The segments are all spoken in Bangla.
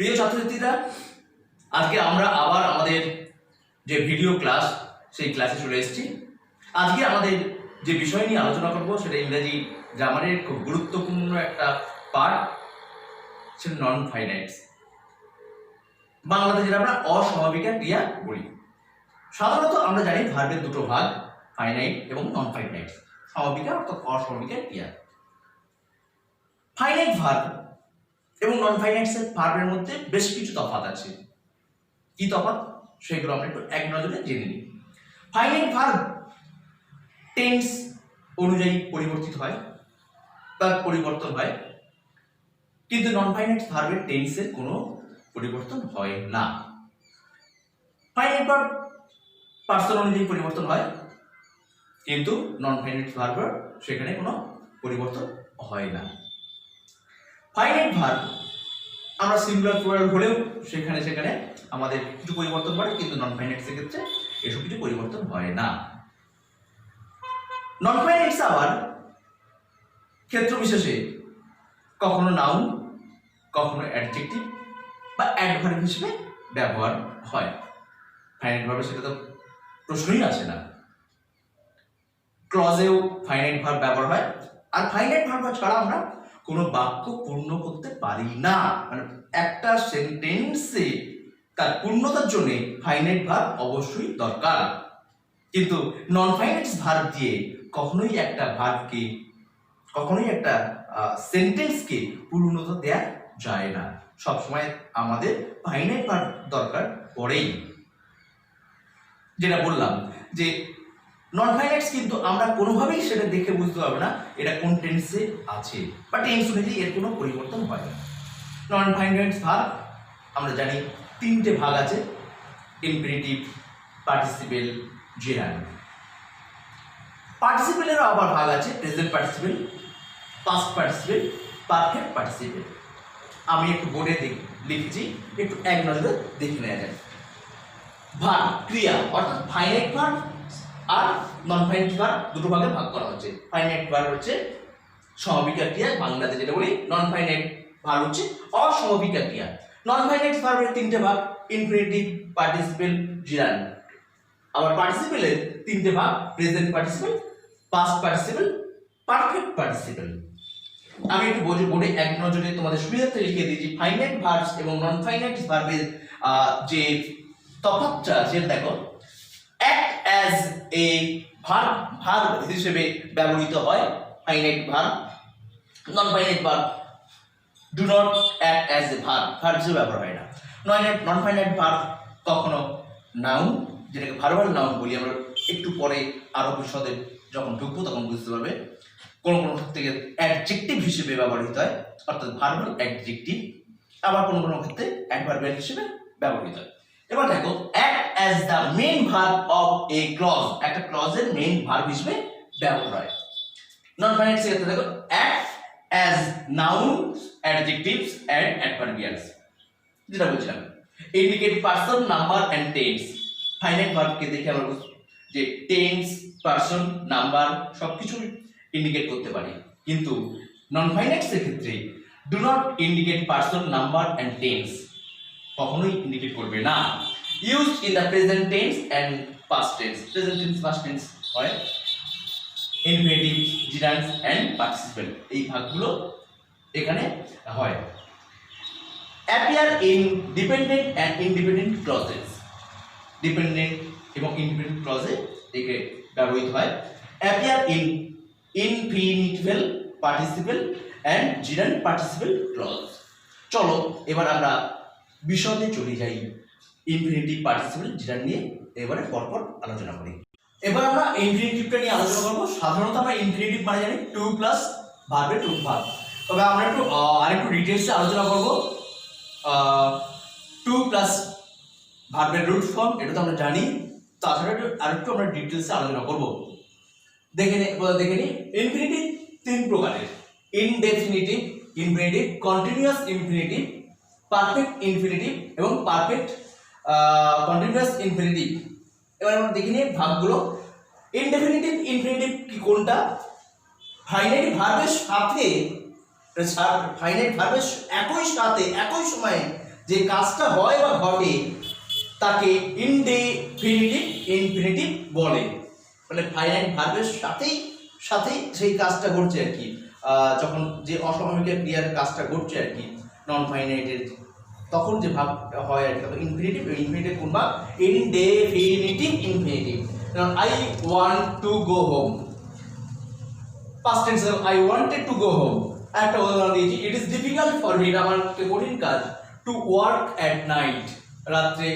প্রিয় ছাত্রছাত্রীরা, আজকে আমরা আবার আমাদের যে ভিডিও ক্লাস সেই ক্লাসে চলে এসেছি। আজকে আমাদের যে বিষয় নিয়ে আলোচনা করব সেটা ইংরেজি গ্রামারের খুব গুরুত্বপূর্ণ একটা পার্ট, সেটা নন ফাইনাইটস। বাংলাতে যেটা আমরা অস্বাভাবিকা ক্রিয়া বলি। সাধারণত আমরা জানি ভার্বের দুটো ভাগ, ফাইনাইট এবং নন ফাইনাইট। স্বাভাবিকা অর্থাৎ অস্বাভাবিকা ক্রিয়া। ফাইনাইট ভার্ব এবং নন ফাইনাইটসের ভার্বের মধ্যে বেশ কিছু তফাৎ আছে। কি তফাৎ সেগুলো আমরা একটু এক নজরে জেনে নিই। ফাইনাইট ভার্ব টেন্স অনুযায়ী পরিবর্তিত হয় বা পরিবর্তন হয়, কিন্তু নন ফাইনাইট ভার্বের টেন্সের কোনো পরিবর্তন হয় না। ফাইনাইট ভার্ব পার্সন অনুযায়ী পরিবর্তন হয়, কিন্তু নন ফাইনাইট ভার্বের সেখানে কোনো পরিবর্তন হয় না। ফাইনাইট ভার্ব আমরা সিঙ্গুলার প্লুরাল হলেও সেখানে আমাদের কিছু পরিবর্তন করে, কিন্তু নন ফাইনাইটসের ক্ষেত্রে এসব কিছু পরিবর্তন হয় না। নন ফাইনাইটস আবার ক্ষেত্র বিশেষে কখনো নাউন, কখনো অ্যাডজেক্টিভ বা অ্যাডভার্ব হিসেবে ব্যবহার হয়। ফাইনাইট ভার্বে সেটা তো প্রশ্নই আসে না। ক্লজেও ফাইনাইট ভার্ব ব্যবহার হয়, আর ফাইনাইট ভার্ব ছাড়া আমরা কোনো বাক্য পূর্ণ করতে পারি না। মানে একটা সেন্টেন্সে তার পূর্ণতার জন্য ফাইনাইট ভার্ব অবশ্যই দরকার, কিন্তু নন ফাইনাইটস ভার্ব দিয়ে কখনোই একটা ভার্বকে, কখনোই একটা সেন্টেন্সকে পূর্ণতা দেয়া যায় না। সবসময় আমাদের ফাইনাইট ভার্ব দরকার পড়েই। যেটা বললাম যে নন ফাইনাইটস কিন্তু আমরা কোনোভাবেই সেটা দেখে বুঝতে পারবো না এটা কোন টেন্সে আছে, বা টেন্স অনুযায়ী এর কোনো পরিবর্তন হয় না। নন ফাইনাইটস ভার্ব আমরা জানি তিনটে ভাগ আছে: ইনফিনিটিভ, পার্টিসিপেল, জেরান্ড। পার্টিসিপেলেরও আবার ভাগ আছে present participle, past participle, perfect participle. আমি একটু বোর্ডে লিখেছি, একটু এক নজরে দেখে নেওয়া যায়। ভার্ব ক্রিয়া অর্থাৎ ফাইনাইট ভার্ব আর নন ফাইনাইট ভার্ব দুটো ভাগে ভাগ করা হচ্ছে। ফাইনাইট ভার্ব হচ্ছে স্বাভাবিকা ক্রিয়া, বাংলাতে যেটা বলি। নন ফাইনাইট ভার্ব হচ্ছে অস্বাভাবিকা ক্রিয়া। নন ফাইনাইট ভার্বের তিনটে ভাগ: ইনফিনিটিভ, পার্টিসিপেল, জেরান্ড। আবার পার্টিসিপেলের তিনটে ভাগ: present participle, past participle, perfect participle. আমি একটু বোর্ডে এক নজরে তোমাদের সুবিধার্থে লিখে দিয়েছি। ফাইনাইট ভার্বস এবং নন ফাইনাইট ভার্বের যে তফাৎটা সেটা দেখো। অ্যাক্ট অ্যাজ এ ভার্ব হিসেবে ব্যবহৃত হয় finite verb. Non finite verb do not act as a verb হিসেবে ব্যবহার হয় না। নন ফাইনাইট ভার্ব কখনো নাউন, যেটাকে ভার্বাল নাউন বলি আমরা, একটু পরে আরো বিশদে যখন ঢুকবো তখন বুঝতে পারবে। কোন কোন ক্ষেত্রে অ্যাডজেক্টিভ হিসেবে ব্যবহৃত হয়, অর্থাৎ ভার্বাল অ্যাডজেক্টিভ। আবার কোন কোন ক্ষেত্রে অ্যাডভার্বিয়াল হিসেবে ব্যবহৃত হয়। এবার দেখো, act as the main verb of a clause, একটা ক্লজের মেইন ভার্ব হিসেবে ব্যবহার হয়। নন ফাইনাইটস এর ক্ষেত্রে দেখো, act as noun, adjectives and adverbials, যেটা বলছিলাম। Indicate person, number and tense. Finite ভার্বকে দেখে আমরা বুঝি যে টেন্স, পারসন, নাম্বার সবকিছু ইন্ডিকেট করতে পারি, কিন্তু নন ফাইনাইটস এর ক্ষেত্রে do not indicate person, number and tense, কখনোই ইন্ডিকেট করবে না। Used in the present tense and past tense. Present tense, past tense হয়। ইনফিনিটিভ, জেরান্ড এন্ড পার্টিসিপেল, এই ভাগগুলো এখানে হয়। Appear in dependent and independent clauses. Dependent এবং ইন্ডিপেন্ডেন্ট ক্লজে একে ব্যবহৃত হয়। Appear in infinitive participle and gerund participle clause. চলো এবার আমরা বিশদে চলে যাই। ইনফিনিটিভ, পার্টিসিপেল, জেরান্ড নিয়ে এবারে পরপর আলোচনা করি। এবার আমরা ইনফিনিটিভটা নিয়ে আলোচনা করবো। সাধারণত আমরা ইনফিনিটিভ মানে জানি টু প্লাস ভার্বের টু ভার্ব, তবে আমরা একটু আরেকটু ডিটেলসে আলোচনা করবো। টু প্লাস ভার্বের রুট ফর্ম এটা তো আমরা জানি, তাছাড়া আরেকটু আমরা ডিটেলসে আলোচনা করবো। দেখে নিই। ইনফিনিটিভ তিন প্রকারের: indefinite infinitive, continuous infinitive, perfect infinitive এবং পারফেক্ট কন্টিনিউয়াস ইনফিনিটিভ। এবার আমরা দেখে নিই ভাগগুলো। ইনডেফিনিটিভ ইনফিনিটিভ কি কোনটা? ফাইনাইট ভার্বের সাথে, ফাইনাইট ভার্বের একই সাথে একই সময়ে যে কাজটা হয় বা ঘটে তাকে ইনডেফিনিটিভ ইনফিনিটিভ বলে। মানে ফাইনাইট ভার্বের সাথেই সাথেই সেই কাজটা ঘটছে আর কি, যখন যে অসমাপিকা ক্রিয়ার কাজটা ঘটছে আর কি নন ফাইনাইটের, তখন যে ভাব হয় আর কি, তখন ইনফিনিটিভ ইনফিনিটিভ কোন ভাব? ইনডেফিনিটিভ ইনফিনিটিভ। যেমন I want to go home, past tense I wanted to go home. একটা উদাহরণ দিয়েছি, ইট ইজ ডিফিকাল্ট ফর মি, আমার কঠিন কাজ, টু ওয়ার্ক অ্যাট নাইট, রাত্রে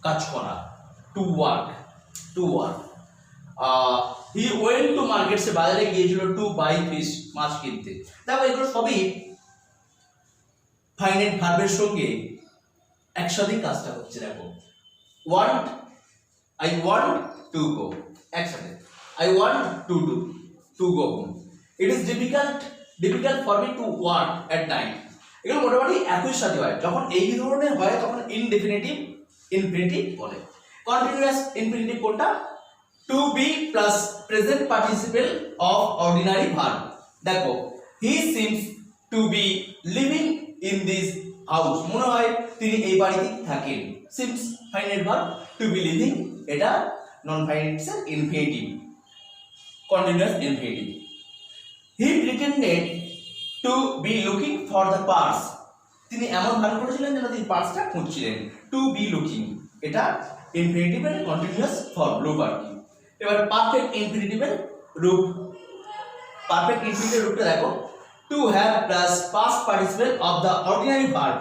কাজ করা, to work to work. He went to market, সে বাজারে গিয়েছিল টু বাই ফিশ, মাছ কিনতে। দেখো এগুলো সবই ফাইনাইট ভার্বের সঙ্গে একসাথেই কাজটা হচ্ছে। দেখো want, I want to go, একসাথে I want to go home. It is difficult for me to work at night. এগুলো মোটামুটি একই সাথে হয়। যখন এই ধরনের হয় তখন ইনডেফিনিটিভ ইনফিনিটিভ বলে। কন্টিনিউয়াস ইনফিনিটিভ কোনটা? To be plus present participle of ordinary verb. দেখো he seems to be living in this house, মনে হয় তিনি এই বাড়িতেই থাকেন। Seems finite verb, to be living এটা নন ফাইনাইট এর infinitive, continuous infinitive. He pretended to be looking for the purse, তিনি এমন ভান করেছিলেন যেন তিনি পার্সটা খুঁজছিলেন। টু বি লুকিং এটা ইনফিনিটিভের কন্টিনিউয়াস ফর্ম রূপ আর কি। এবার পারফেক্ট ইনফিনিটিভের রূপ, পারফেক্ট ইনফিনিটিভের রূপটা দেখো, to have plus past participle of the ordinary verb.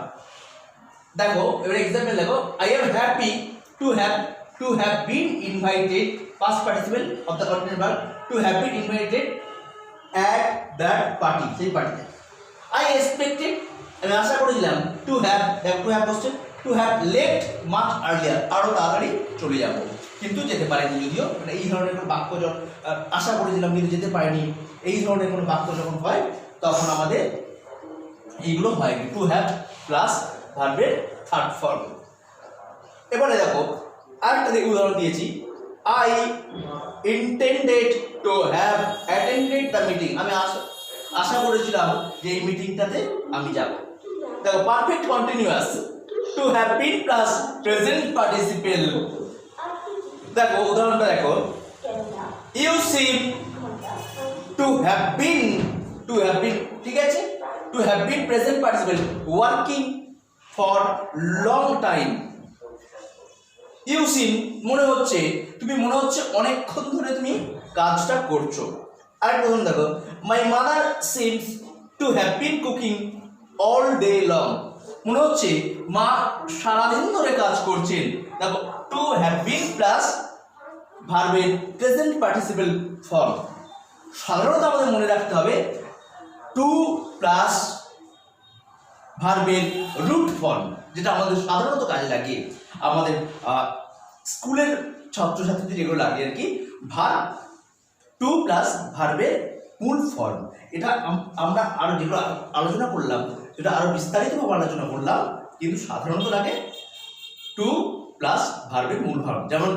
দেখো এবার एग्जांपल দেখো, I am happy to have been invited, past participle of the ordinary verb, to have been invited at that party, সেই পার্টিতে। I expected, আমি আশা করেছিলাম, to have question, to have left much earlier, আরো তাড়াতাড়ি চলে যাব, কিন্তু যেতে পারেনি। যদিও মানে এই ধরনের কোনো বাক্য যখন আশা করেছিলাম কিন্তু যেতে পারিনি, এই ধরনের কোনো বাক্য যখন হয় তখন আমাদের এইগুলো হয় টু হ্যাভ প্লাস ভার্বের থার্ড ফর্ম। এবারে দেখো আরেকটা উদাহরণ দিয়েছি, I intended to have attended the meeting, আমি আশা করেছিলাম যে এই মিটিংটাতে আমি যাব। দেখো perfect continuous, to have been plus present participle. দেখো উদাহরণটা দেখো, you seem to have been ঠিক আছে, to have been present participle working for long time. You seem তুমি মনে হচ্ছে অনেকক্ষণ ধরে তুমি কাজটা করছো। আরেকটা উদাহরণ দেখো, my mother seems to have been cooking all day long, মনে হচ্ছে মা সারাদিন ধরে কাজ করছেন। দেখো টু হ্যাভ বিন প্লাস ভার্বের প্রেজেন্ট পার্টিসিপেল ফর্ম। সাধারণত আমাদের মনে রাখতে হবে টু প্লাস ভার্বের রুট ফর্ম, যেটা আমাদের সাধারণত কাজে লাগে, আমাদের স্কুলের ছাত্রছাত্রীদের যেগুলো লাগে আর কি, ভার্ব টু প্লাস ভার্বের মূল ফর্ম। এটা আমরা আরো যেগুলো আলোচনা করলাম সেটা আরো বিস্তারিতভাবে আলোচনা করলাম, কিন্তু সাধারণত লাগে টু প্লাস ভার্বের মূল ফর্ম। যেমন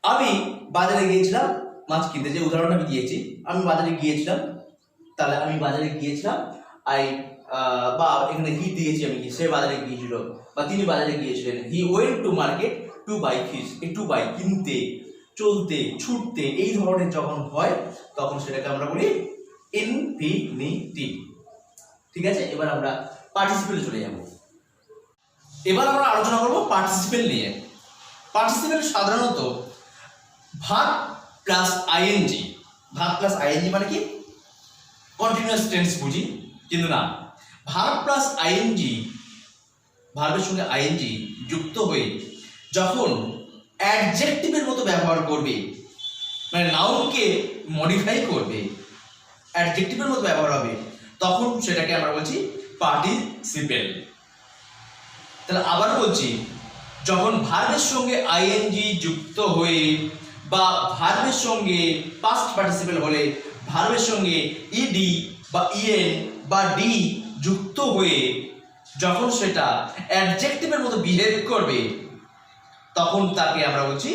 আমি বাজারে গিয়েছিলাম মাছ কিনতে, যে উদাহরণটা আমি দিয়েছি, আমি বাজারে গিয়েছিলাম, তাহলে আমি বাজারে গিয়েছিলাম, বা এখানে হি দিয়েছি আমি, সে বাজারে গিয়েছিল বা তিনি বাজারে গিয়েছিলেন। He went to market to buy fish, to buy কিনতে, চলতে, ছুটতে, এই ধরনের যখন হয় তখন সেটাকে আমরা বলি ইনফিনিটিভ। ঠিক আছে, এবার আমরা পার্টিসিপেলে চলে যাব। এবার আমরা আলোচনা করব পার্টিসিপেল নিয়ে। পার্টিসিপেল সাধারণত verb plus ING, verb plus ING মানে কি কন্টিনিউয়াস টেন্স বুঝি, কিন্তু না, ভার্ব প্লাস আইএনজি, ভার্বের সঙ্গে আইএনজি যুক্ত হয়ে যখন অ্যাডজেক্টিভের মতো ব্যবহার করবে, মানে নাউনকে মডিফাই করবে, অ্যাডজেক্টিভের মতো ব্যবহার হবে, তখন সেটাকে আমরা বলছি পার্টিসিপেল। তাহলে আবার বলছি, যখন ভার্বের সঙ্গে আইএনজি যুক্ত হয়ে বা ভার্বের সঙ্গে পাস্ট পার্টিসিপেল হলে ভার্বের সঙ্গে ইডি বা ইএন বা ডি যুক্ত হয়ে যখন সেটা অ্যাডজেক্টিভের মতো বিহেভ করবে তখন তাকে আমরা বলছি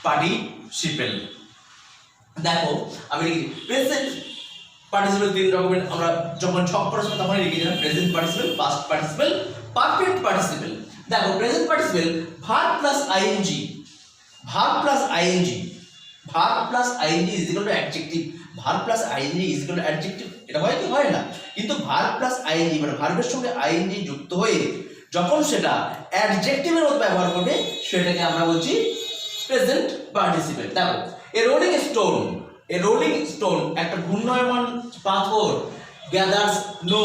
পার্টিসিপেল। দেখো আমি লিখি প্রেজেন্ট পার্টিসিপেল তিন রকমের, আমরা যখন ছক করার সময় তখন লিখেছিলাম present participle, past participle, perfect participle. দেখো present participle verb plus ING, verb plus ING, verb plus I N G is equal to adjective, verb plus I N G is equal to adjective. এটা হয় কি হয় না? কিন্তু ভার্ব প্লাস আইএনজি মানে ভার্বের সঙ্গে আইএনজি যুক্ত হয়ে যখন সেটা অ্যাডজেক্টিভের মতো ব্যবহার করবে সেটাকে আমরা বলছি প্রেজেন্ট পার্টিসিপেল। দেখো এ রোলিং স্টোন, এ রোলিং স্টোন একটা ঘূর্ণায়মান পাথর, গ্যাদার্স নো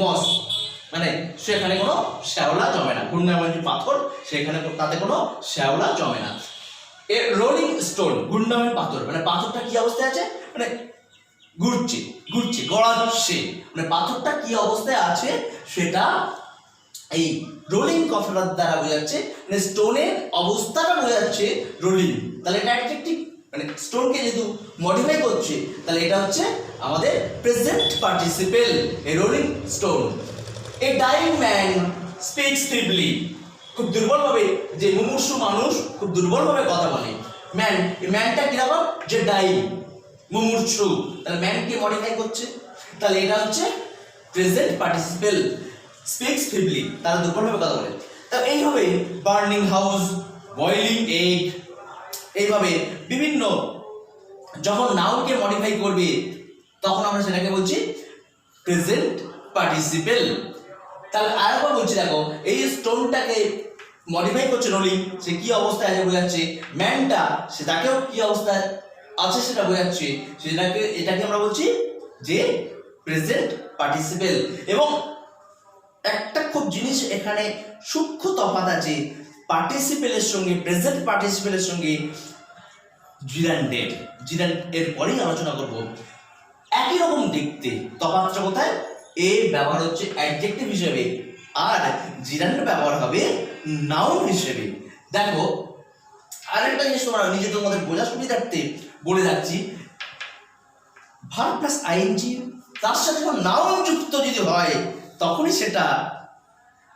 মস মানে সেখানে কোনো শ্যাওলা জমে না, ঘূর্ণায়মান যে পাথর সেখানে তাতে কোনো শ্যাওলা জমে না। এ রোলিং স্টোন ঘূর্ণায়মান পাথর মানে পাথরটা কি অবস্থায় আছে, মানে ঘুরছে ঘুরছে গড়াচ্ছে, মানে পাথরটা কি অবস্থায় আছে সেটা এই রোলিং কথাটার দ্বারা বোঝাচ্ছে, মানে স্টোনের অবস্থাটা বোঝাচ্ছে রোলিং। তাহলে এটা অ্যাডজেক্টিভ, মানে স্টোনকে যেহেতু মডিফাই করছে তাহলে এটা হচ্ছে আমাদের present participle. A rolling stone. A dying man speaks feebly, খুব দুর্বলভাবে, যে মুমূর্ষু মানুষ খুব দুর্বলভাবে কথা বলে। ম্যান, এই ম্যানটা কিরকম, যে ডাইং মুমূর্ষু, তাহলে ম্যানকে মডিফাই করছে, তাহলে এটা হচ্ছে প্রেজেন্ট পার্টিসিপেল। স্পিক্স ফিবলি, তারা দুর্বলভাবে কথা বলে। তা এইভাবে বার্নিং হাউস, বয়লিং এগ, এইভাবে বিভিন্ন যখন নাউনকে মডিফাই করবে তখন আমরা সেটাকে বলছি প্রেজেন্ট পার্টিসিপেল। তাহলে আরেকবার বলছি, দেখো এই স্টোনটাকে মডিফাই করছে রোলিং, সে কি অবস্থায় আছে বোঝাচ্ছে। ম্যানটা সে তাকেও কি অবস্থায় আছে সেটা বোঝাচ্ছে, সেটাকে এটাকে আমরা বলছি যে প্রেজেন্ট পার্টিসিপেল। এবং একটা খুব জিনিস এখানে সূক্ষ্ম তফাৎ আছে পার্টিসিপেলের সঙ্গে, প্রেজেন্ট পার্টিসিপেলের সঙ্গে জিরান্ডের, জিরান্ড এর পরেই আলোচনা করব। একই রকম দেখতে, তফাৎটা কোথায়, এ ব্যবহার হচ্ছে অ্যাডজেক্টিভ হিসেবে আর জিরান্ড ব্যবহার হবে নাউন হিসেবে। দেখো আরেকটা জিনিস তোমরা নিজেদের মধ্যে বোঝার সুবিধার্থে বলে যাচ্ছি, ভার্ব প্লাস আইএনজি তার সাথে যখন নাউন যুক্ত যদি হয় তখনই সেটা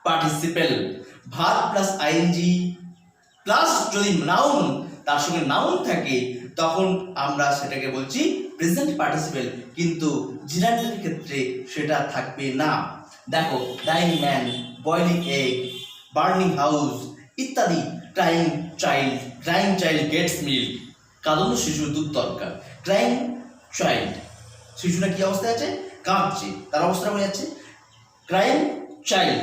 participle. Verb plus ING plus যদি নাউন, তার সঙ্গে নাউন থাকে তখন আমরা সেটাকে বলছি প্রেজেন্ট পার্টিসিপেল, কিন্তু জিরান্ডের ক্ষেত্রে সেটা থাকবে না। দেখো dying man, boiling egg, burning house ইত্যাদি। ক্রাইং চাইল্ড গেটস মিল্ক, কাঁদন্ত শিশুর দুধ দরকার। ক্রাইং চাইল্ড, শিশুটা কি অবস্থায় আছে, কাঁদছে, তার অবস্থা বোঝাচ্ছে। ক্রাইং চাইল্ড,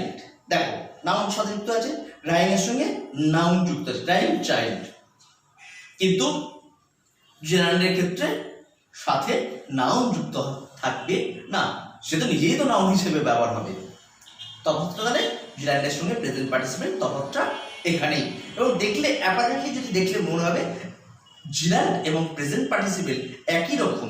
দেখো নাউন সাথে যুক্ত আছে, ক্রাইং এর সঙ্গে নাউন যুক্ত আছে, ক্রাইং চাইল্ড। কিন্তু জেনারেলের ক্ষেত্রে সাথে নাউন যুক্ত থাকবে না, সে তো নিজেই তো নাউন হিসেবে ব্যবহার হবে। তফাৎটা তাহলে জেনারেলের সঙ্গে প্রেজেন্ট পার্টিসিপেল, তফাৎটা এখানেই। এবং দেখলে অ্যাপারেন্টলি যদি দেখলে মনে হবে জেনারেল এবং প্রেজেন্ট পার্টিসিপেল একই রকম।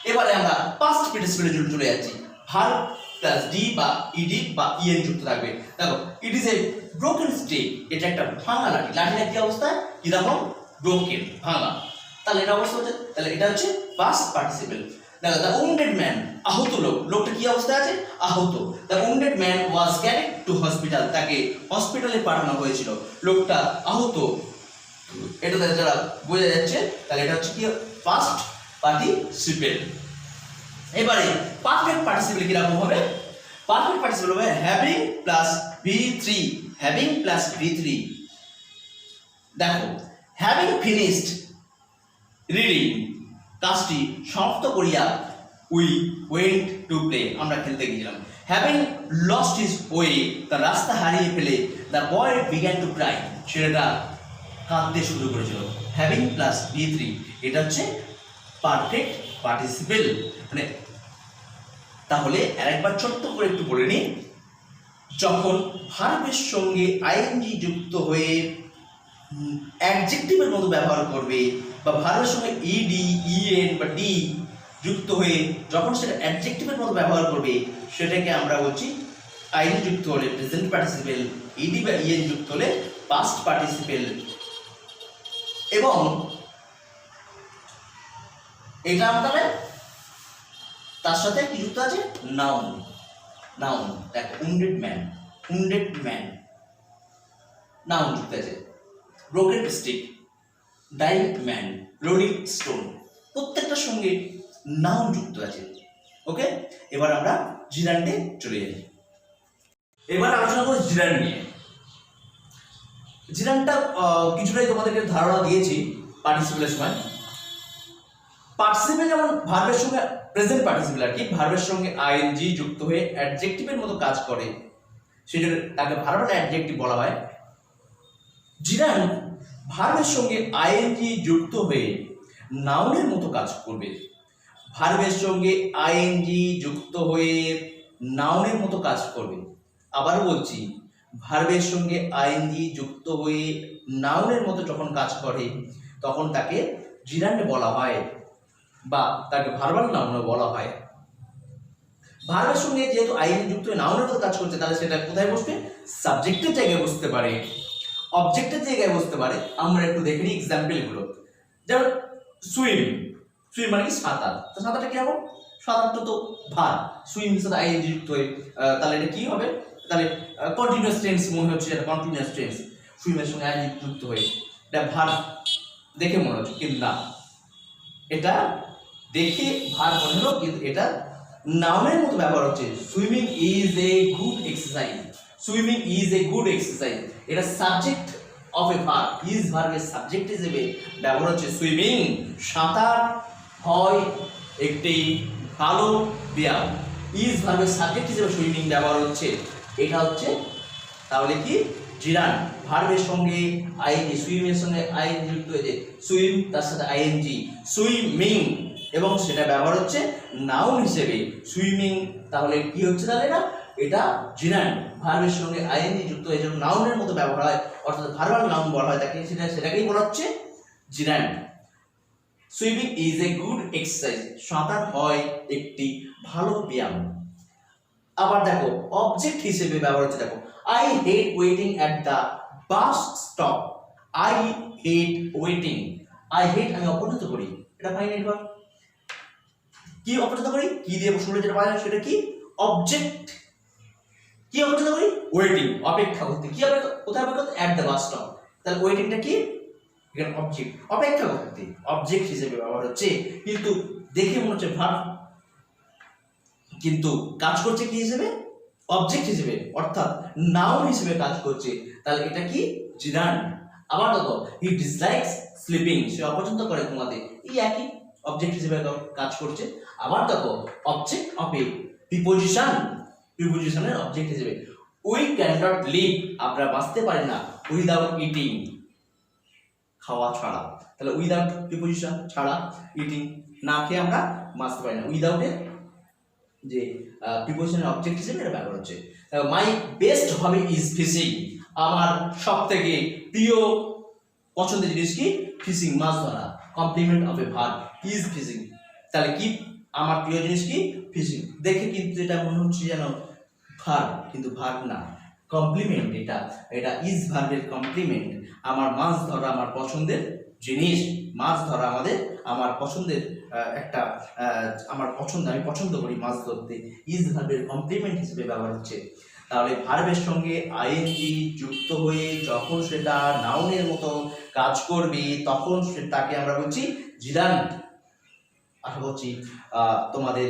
এবারে আমরা পাস্ট পার্টিসিপেলের জন্য চলে যাচ্ছি। ভার্ব প্লাস ডি বা ইডি বা ইএন যুক্ত থাকবে। দেখো it is a broken stick, এটা একটা ভাঙা লাঠি, লাঠিটা কি অবস্থায়, কিরকম, ব্রোকেন, ভাঙা। তাহলে এটা অবস্থা হচ্ছে, তাহলে এটা হচ্ছে পাস্ট পার্টিসিপেল। দেখো দ্য উন্ডেড ম্যান, আহত লোক, লোকটা কি অবস্থায় আছে, আহত। The wounded man was carried two hospital, তাকে হসপিটালে পাঠানো হয়েছিল, লোকটা আহত। এটা যারা বোঝা যাচ্ছে, তাহলে এটা হচ্ছে কি পাস্ট পার্টিসিপেল। এবারে পারফেক্ট পার্টিসিপেল কিরকম হবে, পারফেক্ট পার্টিসিপেল হবে having plus V3, having plus V3। দেখো হ্যাভিং ফিনিশড রিডিং, কাজটি সমাপ্ত করিয়া উই ওয়েন্ট টু প্লে, আমরা খেলতে গিয়েছিলাম। হ্যাভিং লস্ট হিজ ওয়ে, তার রাস্তা হারিয়ে ফেলে the boy began to cry, ছেলেটা কাঁদতে শুরু করেছিল। হ্যাভিং প্লাস V3, এটা হচ্ছে পারফেক্ট পার্টিসিপেল। মানে তাহলে আরেকবার ছোট্ট করে একটু বলে নিই, যখন ভার্বের সঙ্গে আইএনজি যুক্ত হয়ে অ্যাডজেক্টিভের মতো ব্যবহার করবে বা ভার্বের সঙ্গে ইডি, ইএন বা ডি যুক্ত হয়ে যখন সেটা অ্যাডজেক্টিভের মতো ব্যবহার করবে সেটাকে আমরা বলছি আইএনজি যুক্ত হলে প্রেজেন্ট পার্টিসিপেল, ইডি বা ইএন যুক্ত হলে পাস্ট পার্টিসিপেল। এবং এটা আমাদের তার সাথে কি যুক্ত আছে, নাউন। নাউন দেখো উন্ডেড ম্যান নাউন যুক্ত আছে। Broken stick, dying man, rolling stone, প্রত্যেকটার সঙ্গে নাউন যুক্ত আছে। ওকে, এবার আমরা জিরান্ডে চলে যাই। এবার আলোচনা করব জিরান্ড নিয়ে। জিরান্ডটা কিছুটাই তোমাদেরকে ধারণা দিয়েছি পার্টিসিপেলের সময়। পার্টিসিপেল যেমন ভার্বের সঙ্গে, প্রেজেন্ট পার্টিসিপেল আর কি, ভার্বের সঙ্গে আইএনজি যুক্ত হয়ে অ্যাডজেক্টিভের মতো কাজ করে, সেজন্য তাকে ভার্বাল অ্যাডজেক্টিভ বলা হয়। জিরান্ড ভার্বের সঙ্গে আইএনজি যুক্ত হয়ে নাউনের মতো কাজ করবে। ভার্বের সঙ্গে আইএনজি যুক্ত হয়ে নাউনের মতো কাজ করবে। আবার বলছি, ভার্বের সঙ্গে আইএনজি যুক্ত হয়ে নাউনের মতো যখন কাজ করে তখন তাকে জিরান্ড বলা হয় বা তাকে ভার্বাল নাউনও বলা হয়। ভার্বের সঙ্গে যেহেতু আইএনজি যুক্ত হয়ে নাউনের মতো কাজ করছে, তাহলে সেটা কোথায় বসবে? সাবজেক্টের জায়গায় বসতে পারে, অবজেক্টের জায়গায় বসতে পারে। আমরা একটু দেখে নিই এক্সাম্পলগুলো। যেমন সুইম, সুইম মানে কি? সাঁতার। তো সাঁতারটা কি হবে? সাঁতারটা তো ভার্ব, সুইম সাথে আইএনজি যুক্ত হয়ে, তাহলে এটা কি হবে? তাহলে কন্টিনিউয়াস টেন্স মনে হচ্ছে, এটা কন্টিনিউয়াস টেন্স, সুইমের সঙ্গে আইএনজি যুক্ত হয়ে। এটা ভার্ব দেখে মনে হচ্ছে, কিন্তু না, এটা দেখে ভার্ব মনে হলো, কিন্তু এটা নাউনের মতো ব্যবহার হচ্ছে। Swimming is a good exercise, swimming is a good exercise, এটা subject of a verb, is ভার্বের সাবজেক্ট হিসেবে ব্যবহার হচ্ছে। সুইমিং, সাঁতার হয় একটি ভালো ব্যায়াম, ইজ ভার্বের সাবজেক্ট হিসেবে সুইমিং ব্যবহার হচ্ছে। এটা হচ্ছে তাহলে কি? জিরান্ড। ভার্বের সঙ্গে আইএনজি, সুইমের সঙ্গে আইএনজি যুক্ত হয়েছে, সুইম তার সাথে আইএনজি, সুইমিং, এবং সেটা ব্যবহার হচ্ছে নাউন হিসেবে, সুইমিং। তাহলে কি হচ্ছে? তাহলে এটা জিরান্ড। ভার্বের সঙ্গে আইএনজি যুক্ত হয়ে যখন নাউনের মতো ব্যবহার হয়, অর্থাৎ ভার্বাল নাউন বলা হয় তাকে, সেটাকেই বলা হচ্ছে জিরান্ড। Swimming is a good exercise, সাঁতার হয় একটি ভালো ব্যায়াম। আবার দেখো, অবজেক্ট হিসেবে ব্যবহার হচ্ছে। দেখো, I hate waiting at the bus stop, I hate waiting, I hate আমি অপছন্দ করি, এটা ফাইনাইট ভার্ব। কি অপছন্দ করি? কি দিয়ে শুরু যেটা পাওয়া যায় সেটা কি? অবজেক্ট। কি অপছন্দ করি? ওয়েটিং, অপেক্ষা করতে। কি হবে? কোথায় অপেক্ষা করতে? At the bus stop. তাহলে ওয়েটিংটা কি? এখানে অবজেক্ট, অপেক্ষা করতে, অবজেক্ট হিসেবে ব্যবহার হচ্ছে। কিন্তু দেখে মনে হচ্ছে ভার্ব, কিন্তু কাজ করছে কি হিসেবে? অবজেক্ট হিসেবে, অর্থাৎ নাউন হিসেবে কাজ করছে। তাহলে এটা কি? জিরান্ড। আবার দেখো, হি ডিসলাইকস স্লিপিং, সে অপছন্দ করে ঘুমাতে, এই একই, অবজেক্ট হিসেবে কাজ করছে। আবার দেখো, অবজেক্ট অফ এ প্রিপোজিশন, প্রিপোজিশনের অবজেক্ট হিসেবে। উই ক্যান নট লিভ, আমরা বাঁচতে পারি না, উইদাউট ইটিং, খাওয়া ছাড়া। তাহলে উইদাউট প্রিপোজিশন, ছাড়া, ইটিং, না খেয়ে আমরা বাঁচতে পারি না, উইদাউট এর যে প্রিপোজিশনের অবজেক্ট হিসেবে এটা ব্যবহার হচ্ছে। My best hobby is fishing, আমার সবথেকে প্রিয় পছন্দের জিনিস কি? ফিশিং, মাছ ধরা। Complement of a verb, is fishing. তাহলে কি? আমার প্রিয় জিনিস কি? ফিশিং। দেখে কিন্তু এটা মনে হচ্ছে যেন ভার্ব, কিন্তু ভার্ব না, কমপ্লিমেন্ট। এটা ইজ ভার্বের কমপ্লিমেন্ট। আমার মাছ ধরা আমার পছন্দের জিনিস, মাছ ধরা আমার পছন্দের একটা, আমার পছন্দ, আমি পছন্দ করি মাছ ধরতে, ইজ ভার্বের কমপ্লিমেন্ট হিসেবে ব্যবহার হচ্ছে। তাহলে ভার্বের সঙ্গে আইএনজি যুক্ত হয়ে যখন সেটা নাউনের মতো কাজ করবে তখন তাকে আমরা বলছি জিরান্ড। আশা করছি তোমাদের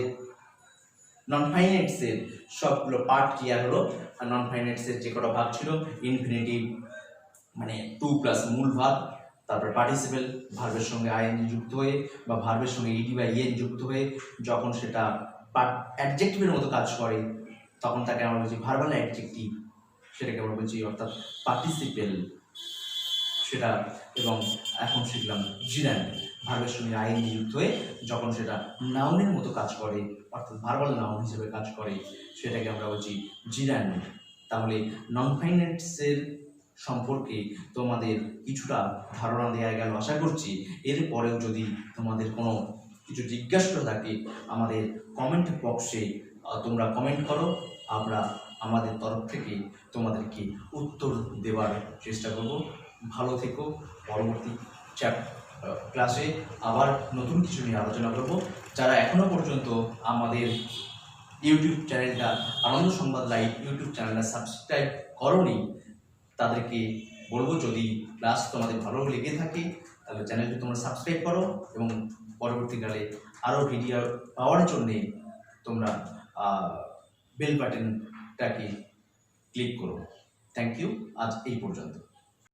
নন ফাইনাইটসের সবগুলো পার্ট ক্লিয়ার হলো। আর নন ফাইনাইটসের যে কটা ভাগ ছিল, ইনফিনিটিভ মানে টু প্লাস মূল ভার্ব, তারপর পার্টিসিপেল ভার্বের সঙ্গে আইএনজি যুক্ত হয়ে বা ভার্বের সঙ্গে ইডি বা ইএন যুক্ত হয়ে যখন সেটা অ্যাডজেক্টিভের মতো কাজ করে তখন তাকে আমরা বলছি ভার্বাল অ্যাডজেক্টিভ, সেটাকে আমরা বলছি অর্থাৎ পার্টিসিপেল সেটা। এবং এখন শিখলাম জিরান্ড, ভার্বের সঙ্গে আইএনজি যুক্ত হয়ে যখন সেটা নাউনের মতো কাজ করে অর্থাৎ ভার্বাল নাউন হিসেবে কাজ করে সেটাকে আমরা বলছি জিরান্ড। তাহলে নন ফাইনাইটসের সম্পর্কে তোমাদের কিছুটা ধারণা দেওয়া গেল আশা করছি। এরপরেও যদি তোমাদের কোনো কিছু জিজ্ঞাসা থাকে আমাদের কমেন্ট বক্সে তোমরা কমেন্ট করো, আমরা আমাদের তরফ থেকে তোমাদেরকে উত্তর দেওয়ার চেষ্টা করব। ভালো থেকো। পরবর্তী ক্লাসে আবার নতুন কিছু নিয়ে আলোচনা করব। যারা এখনও পর্যন্ত আমাদের ইউটিউব চ্যানেলটা আনন্দ সংবাদ লাইভ ইউটিউব চ্যানেলটা সাবস্ক্রাইব করোনি তাদেরকে বলবো, যদি ক্লাস তোমাদের ভালো লেগে থাকে তাহলে চ্যানেলটি তোমরা সাবস্ক্রাইব করো এবং পরবর্তীকালে আরও ভিডিও পাওয়ার জন্যে তোমরা বেল বাটনটাকে ক্লিক করো। থ্যাংক ইউ, আজ এই পর্যন্ত।